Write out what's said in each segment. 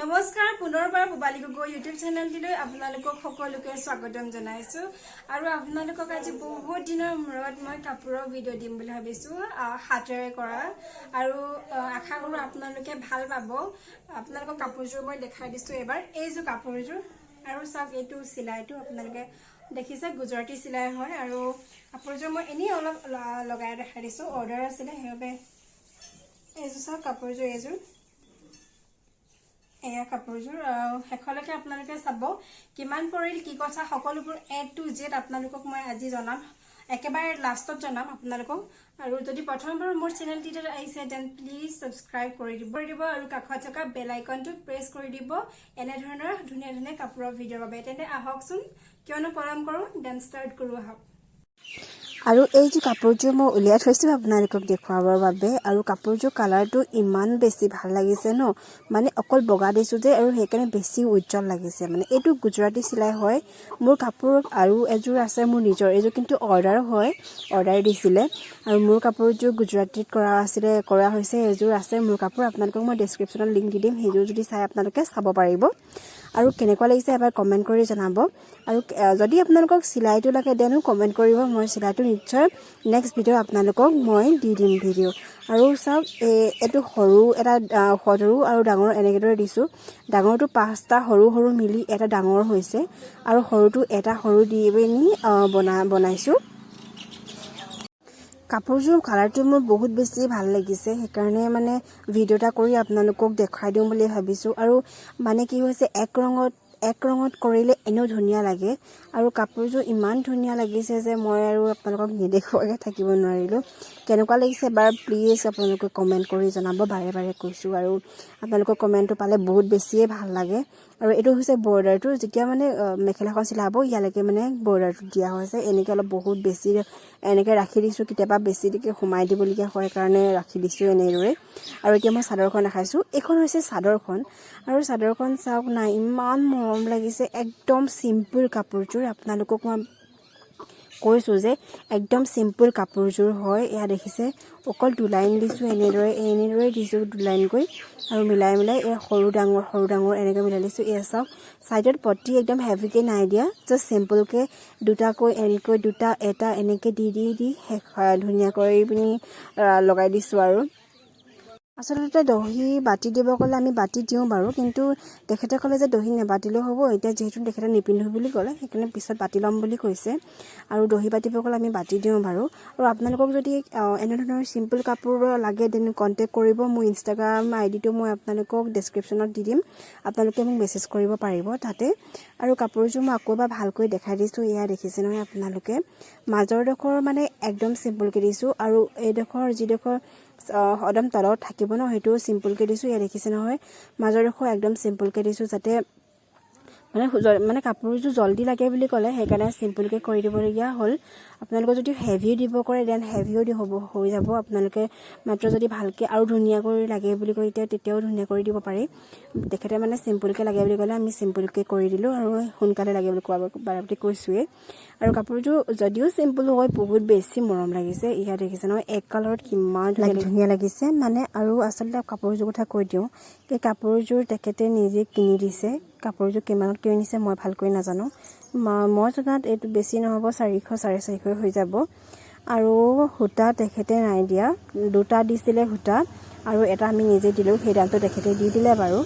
নমস্কাৰ পুনৰবাৰ পুবালি গগৈ ইউটিউব চেনেলটিলৈ আপোনালোকক সকলোকে স্বাগতম জনাইছো আৰু আপোনালোকক আজি বহুত দিনৰ মূৰত মই কাপোৰৰ ভিডিঅ' দিম বুলি ভাবিছো হাতেৰে কৰা আৰু আশা কৰো আপোনালোকে ভাল পাব আপোনালোকক কাপোৰযোৰ মই দেখাই দিছো এবাৰ এই যে কাপোৰযোৰ আৰু সব এইটো সিলাইটো আপোনালোকে দেখিছে গুজৰাটী সিলাই হয় আৰু কাপোৰযোৰ মই এনে অলপ লগাই দেখাই দিছো অৰ্ডাৰ আছিল হেবে এই যে সব কাপোৰযোৰ এইযোৰ এয়া কাপোৰযোৰ হেখলৈকে আপোনালোকে চাব কিমান পৰিল কি কথা সকলোবোৰ এ টু জেড আপোনালোকক মই আজি জনাম একেবাৰে লাষ্টত জনাম আপোনালোকক আৰু যদি প্ৰথমবাৰ মোৰ চেনেলটিত আহিছে দেন প্লিজ সাবস্ক্ৰাইব কৰি দিব আৰু কাষত থকা বেল আইকনটো প্ৰেছ কৰি দিব এনে ধৰণৰ ধুনীয়া ধুনীয়া কাপোৰৰ ভিডিঅ' পাবে তেন্তে আহকচোন কিয়নো পলম কৰো দেন ষ্টাৰ্ট কৰো আহক আৰু এই যে কাপোৰযোৰ মই উলিয়াই থৈছো আপোনালোকক দেখুৱাবৰ বাবে আৰু কাপোৰযোৰ কালাৰটো ইমান বেছি ভাল লাগিছে ন মানে অকল বগা দিছো যে আৰু সেইকাৰণে বেছি উজ্জ্বল লাগিছে মানে এইটো গুজৰাটী সিলাই হয় মোৰ কাপোৰ আৰু এযোৰ আছে মোৰ নিজৰ এযোৰ কিন্তু অৰ্ডাৰ দিছিলে আৰু মোৰ কাপোৰযোৰ গুজৰাটীত কৰা হৈছে এযোৰ আছে মোৰ কাপোৰ আপোনালোকক মই ডেসক্ৰিপচনত লিংক দি দিম সেইযোৰ যদি চাই আপোনালোকে চাব পাৰিব আৰু কেনেকুৱা লাগিছে এবাৰ কমেন্ট কৰি জনাব আৰু যদি আপোনালোকক সিলাইটো লাগে দেনো কমেন্ট কৰিব মই সিলাইটো নিশ্চয় নেক্সট ভিডিও আপোনালোকক মই দি দিম ভিডিও আৰু সব এটো সৰু এটা সৰু আৰু ডাঙৰ এনেকৈ দিছো ডাঙৰটো পাঁচটা সৰু সৰু মিলি এটা ডাঙৰ হৈছে আৰু সৰুটো এটা সৰু দি পিনি বনাইছো কাপোৰযোৰ কালাৰটো মোৰ বহুত বেছি ভাল লাগিছে সেইকাৰণে মানে ভিডিওটা কৰি আপোনালোকক দেখাই দিম বুলি ভাবিছো আৰু মানে কি হৈছে এক ৰঙত কৰিলে এনেও ধুনীয়া লাগে আৰু কাপোৰযোৰ ইমান ধুনীয়া লাগিছে যে মই আৰু আপোনালোকক নেদেখুৱাকৈ থাকিব নোৱাৰিলো কেনেকুৱা লাগিছে এবাৰ প্লিজ আপোনালোকে কমেন্ট কৰি জনাব বাৰে বাৰে কৈছো আৰু আপোনালোকৰ কমেন্টটো পালে বহুত বেছিয়ে ভাল লাগে আৰু এটো হৈছে বৰ্ডাৰটো যেতিয়া মানে মেখেলাখন চিলাব ইয়ালৈকে মানে বৰ্ডাৰটো দিয়া হৈছে এনেকৈ অলপ বহুত বেছি এনেকৈ ৰাখি দিছো কিতেবা বেছি দিকে সোমাই দিবলগীয়া হয় কাৰণে ৰাখি দিছো এনেদৰে আৰু এতিয়া মই চাদৰখন দেখাইছো এখন হৈছে চাদৰখন আৰু চাদৰখন চাওক না ইমান মৰম লাগিছে একদম সিম্পল কাপোৰযোৰ আপোনালোকক মই কৈছো যে একদম সিম্পল কাপোৰযোৰ হয় এয়া দেখিছে অকল দুই লাইন দিছো এনেদৰে দিছো দুই লাইন কৈ আৰু মিলাই এই সৰু ডাঙৰ এনেকৈ মিলাই দিছো এই চাওক সাইডত পটি একদম হেভিকে নাই দিয়া জাস্ট সিম্পল কে দুটাকৈ এনেকৈ দুটা এটা এনেকৈ দি ধুনীয়া কৰি পিনি লগাই দিছো আৰু আসলতে দহি বাটি দিব কলে আমি বাটি দিও বাৰু কিন্তু তেখেতে কলে যে দহি নেবাটিলেও হ'ব এতিয়া যেহেতু তেখেতে নিপিন্ধু বুলি কলে সেইকাৰণে পিছত বাটি লম বুলি কৈছে আৰু দহি বাটিব কলে আমি বাটি দিও বাৰু আৰু আপোনালোকক যদি এনে ধৰণৰ সিম্পল কাপোৰ লাগে দেন কন্টাক্ট কৰিব মোৰ ইনষ্টাগ্ৰাম আইডিটো মই আপোনালোকক ডেসক্ৰিপচনত দি দিম আপোনালোকে মোক মেছেজ কৰিব পাৰিব তাতে আৰু কাপোৰযোৰ মই আকৌ ভালকৈ দেখাই দিছো এয়া দেখিছে নহয় আপোনালোকে মাজৰ ডখৰ মানে একদম সিম্পল কে দিছো আৰু এই ডখৰ যি ডখৰ অদম তলত থাকিব ন হেতু সিম্পল কে দিছো ইয়া দেখিছে নহয় মাজৰ ডখৰ একদম সিম্পল কে দিছো যাতে মানে কাপোৰযোৰ জলদি লাগে বুলি কলে সেইকাৰণে সিম্পল কে কৰি দিবলগীয়া হল আপোনালোকে যদি হেভি দিব কৰে দেন হেভিও হৈ যাব আপোনালোকে মাত্ৰ যদি ভালকে আৰু ধুনীয়া কৰি লাগে বুলি কয় তেতিয়াও ধুনীয়া কৰি দিব পাৰি দেখেতে মানে সিম্পল কে লাগে বুলি কলে আমি সিম্পল কে কৰি দিলো আৰু সোনকালে লাগে বুলি বাৰপতি কৈছোৱে আৰু কাপোৰযোৰ যদিও সিম্পল হয় বহুত বেছি মৰম লাগিছে ইয়া দেখিছে নহয় এক কালাৰত কিমান ধুনীয়া লাগিছে মানে আৰু আসলতে কাপোৰযোৰ কথা কৈ দিও এই কাপোৰযোৰ তেখেতে নিজে কিনি দিছে কাপোৰযোৰ কিমানত কিনিছে মই ভালকৈ নাজানো মই জনাত এইটো বেছি নহব 400-450 হৈ যাব আৰু হুটা তেখেতে নাই দিয়া দুটা দিছিলে হুটা আৰু এটা আমি নিজে দিলো সেই দামটো তেখেতে দি দিলে বাৰু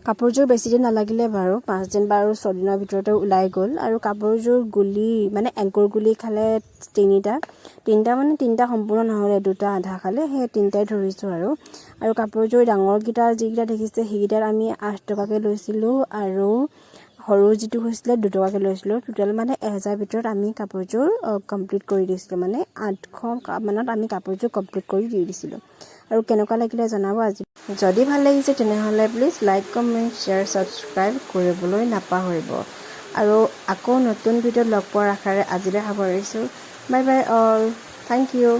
কাপোৰযোৰ বেছি দিন নালাগিলে বাৰু 5 দিন বা 6 দিনৰ ভিতৰতে ওলাই গল আৰু কাপোৰযোৰ গুলি মানে এংকৰ গুলি খালে তিনটা সম্পূৰ্ণ নহলে দুটা আধা খালে সেই তিনটাই ধৰিছো আৰু কাপোৰযোৰ ডাঙৰ গিটা যিগিটা দেখিছে সেইগিটাৰ আমি 8 টকাকে লৈছিলো আৰু সৰু যিটো হৈছিলে 2 টকাকে লৈছিলো টোটাল মানে 1000 ভিতৰত আমি কাপোৰযোৰ কমপ্লিট কৰি দিছিলো মানে 800 মানত আমি কাপোৰযোৰ কমপ্লিট কৰি দি দিছিলো আৰু কেনেকুৱা লাগিলে জনাব আজি যদি ভাল লাগিছে তেনেহলে please like comment share subscribe কৰিবলৈ নাপাহৰিব আৰু আকৌ নতুন ভিডিঅ লগ পোৱাৰ আশাৰে আজিলৈ সামৰিছো bye bye all thank U